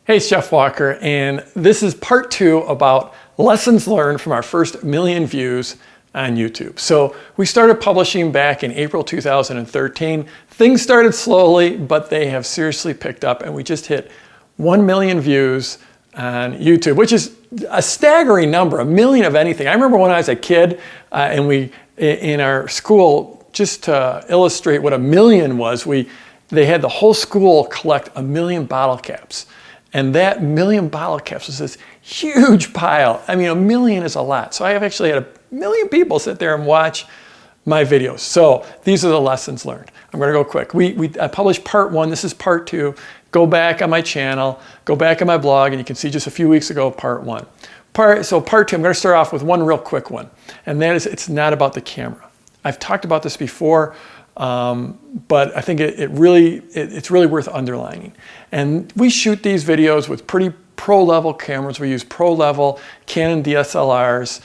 Hey, it's Jeff Walker, and this is part 2 about lessons learned from our first million views on YouTube. So we started publishing back in April 2013. Things started slowly, but they have seriously picked up, and we just hit 1 million views on YouTube, which is a staggering number, a million of anything. I remember when I was a kid, and we, in our school, just to illustrate what a million was, they had the whole school collect 1 million bottle caps. And that 1 million bottle caps was this huge pile. I mean, 1 million is a lot. So I have actually had 1 million people sit there and watch my videos. So these are the lessons learned. I'm gonna go quick. I published part 1, this is part 2. Go back on my channel, go back on my blog, and you can see just a few weeks ago, part 1. So part 2, I'm gonna start off with one real quick one. And that is, it's not about the camera. I've talked about this before, but I think it's really worth underlining. And we shoot these videos with pretty pro-level cameras. We use pro-level Canon DSLRs.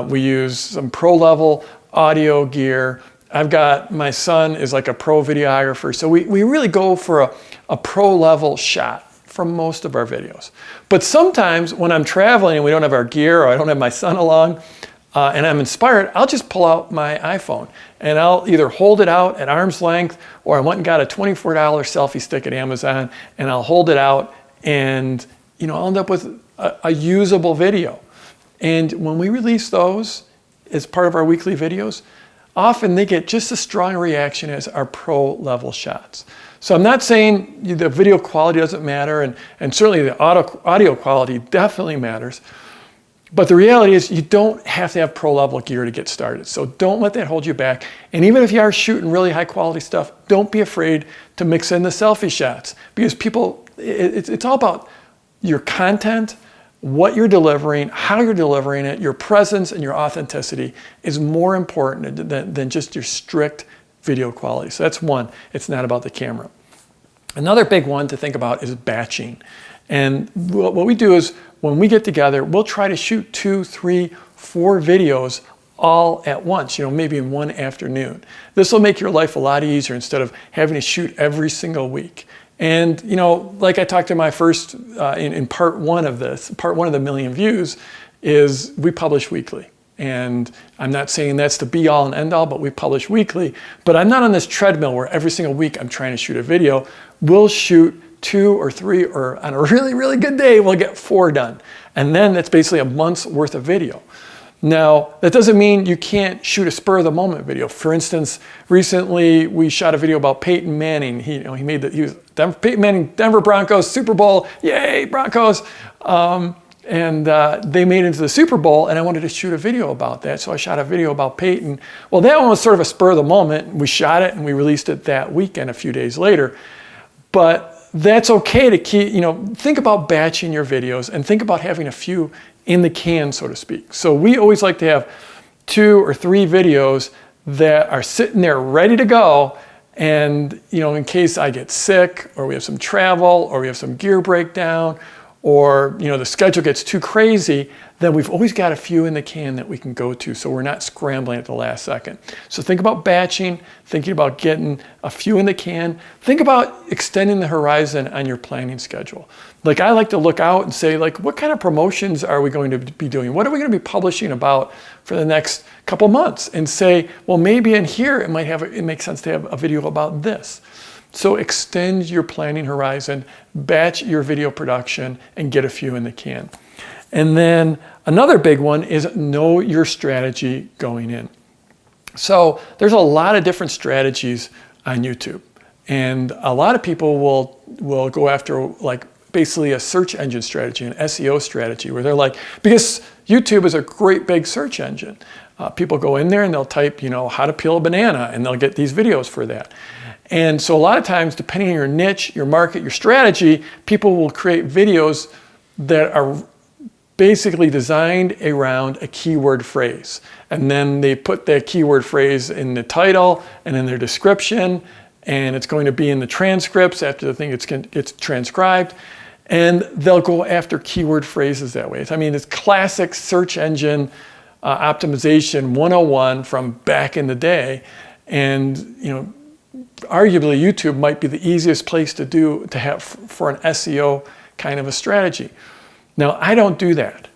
We use some pro-level audio gear. I've got, my son is like a pro videographer. So we really go for a pro-level shot for most of our videos. But sometimes when I'm traveling and we don't have our gear, or I don't have my son along, and I'm inspired, I'll just pull out my iPhone and I'll either hold it out at arm's length, or I went and got a $24 selfie stick at Amazon and I'll hold it out, and I'll end up with a usable video. And when we release those as part of our weekly videos, often they get just as strong a reaction as our pro level shots. So I'm not saying the video quality doesn't matter, and certainly the audio quality definitely matters. But the reality is you don't have to have pro-level gear to get started. So don't let that hold you back. And even if you are shooting really high quality stuff, don't be afraid to mix in the selfie shots, because it's all about your content, what you're delivering, how you're delivering it. Your presence and your authenticity is more important than just your strict video quality. So that's one. It's not about the camera. Another big one to think about is batching. And what we do is, when we get together, we'll try to shoot 2, 3, 4 videos all at once, maybe in one afternoon. This will make your life a lot easier instead of having to shoot every single week. And, like I talked to my first, in part 1 of this, part 1 of the 1 million views, is we publish weekly. And I'm not saying that's the be all and end all, but we publish weekly. But I'm not on this treadmill where every single week I'm trying to shoot a video. We'll shoot 2 or 3, or on a really, really good day, we'll get 4 done. And then that's basically a month's worth of video. Now, that doesn't mean you can't shoot a spur of the moment video. For instance, recently we shot a video about Peyton Manning. Peyton Manning, Denver Broncos, Super Bowl, yay, Broncos. And they made it into the Super Bowl, and I wanted to shoot a video about that. So I shot a video about Peyton. Well, that one was sort of a spur of the moment. We shot it and we released it that weekend, a few days later. But that's okay to keep, think about batching your videos and think about having a few in the can, so to speak. So we always like to have 2 or 3 videos that are sitting there ready to go. And, in case I get sick, or we have some travel, or we have some gear breakdown, or, the schedule gets too crazy, then we've always got a few in the can that we can go to, so we're not scrambling at the last second. So think about batching, thinking about getting a few in the can. Think about extending the horizon on your planning schedule. Like, I like to look out and say, what kind of promotions are we going to be doing? What are we going to be publishing about for the next couple months? And say, well, maybe in here it makes sense to have a video about this. So extend your planning horizon, batch your video production, and get a few in the can. And then another big one is know your strategy going in. So there's a lot of different strategies on YouTube. And a lot of people will go after basically a search engine strategy, an SEO strategy, where they're because YouTube is a great big search engine. People go in there and they'll type, how to peel a banana, and they'll get these videos for that. And so a lot of times, depending on your niche, your market, your strategy, people will create videos that are basically designed around a keyword phrase. And then they put that keyword phrase in the title and in their description, and it's going to be in the transcripts after the thing gets transcribed. And they'll go after keyword phrases that way. It's classic search engine optimization 101 from back in the day. And, arguably YouTube might be the easiest place to have for an SEO kind of a strategy. Now, I don't do that.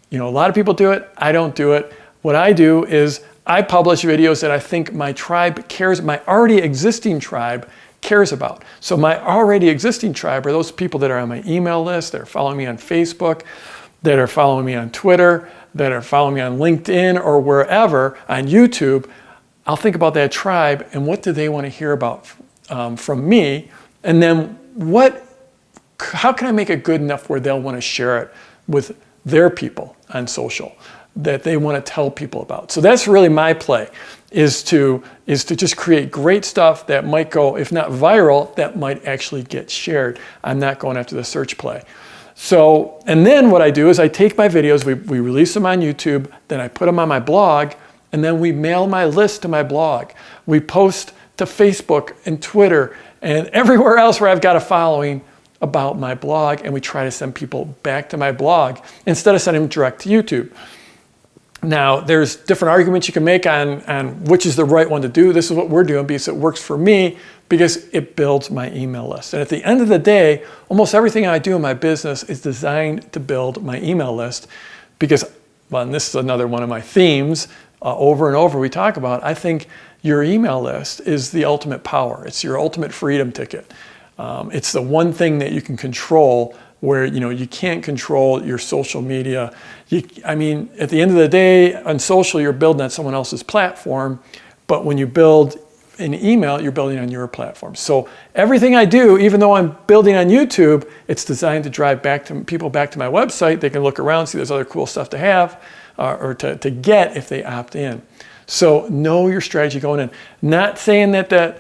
You know, a lot of people do it. I don't do it. What I do is I publish videos that I think my tribe cares, my already existing tribe cares about. So my already existing tribe are those people that are on my email list, that are following me on Facebook, that are following me on Twitter, that are following me on LinkedIn or wherever, on YouTube. I'll think about that tribe and what do they want to hear about from me, and then how can I make it good enough where they'll want to share it with their people on social that they want to tell people about. So that's really my play, is to just create great stuff that might go, if not viral, that might actually get shared. I'm not going after the search play. So, and then what I do is I take my videos, we release them on YouTube, then I put them on my blog, and then we mail my list to my blog. We post to Facebook and Twitter and everywhere else where I've got a following about my blog, and we try to send people back to my blog instead of sending them direct to YouTube. Now, there's different arguments you can make on which is the right one to do. This is what we're doing because it works for me, because it builds my email list. And at the end of the day, almost everything I do in my business is designed to build my email list, because, well, and this is another one of my themes, over and over we talk about, I think your email list is the ultimate power. It's your ultimate freedom ticket. It's the one thing that you can control, where you can't control your social media. I mean, at the end of the day, on social, you're building on someone else's platform, but when you build an email, you're building on your platform. So everything I do, even though I'm building on YouTube, it's designed to drive people back to my website. They can look around, see there's other cool stuff to have or to get if they opt in. So know your strategy going in. Not saying that the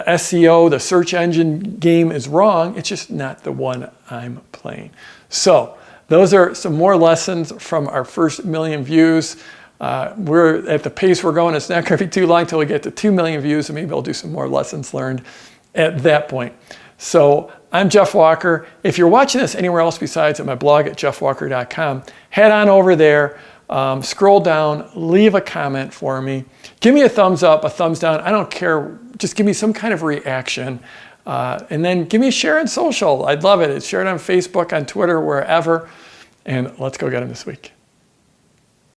SEO, the search engine game is wrong. It's just not the one I'm playing. So those are some more lessons from our first 1 million views. We're at the pace we're going. It's not going to be too long until we get to 2 million views, and maybe I'll do some more lessons learned at that point. So I'm Jeff Walker. If you're watching this anywhere else besides at my blog at jeffwalker.com, head on over there. Scroll down, leave a comment for me. Give me a thumbs up, a thumbs down. I don't care. Just give me some kind of reaction. And then give me a share on social. I'd love it. Share it on Facebook, on Twitter, wherever. And let's go get them this week.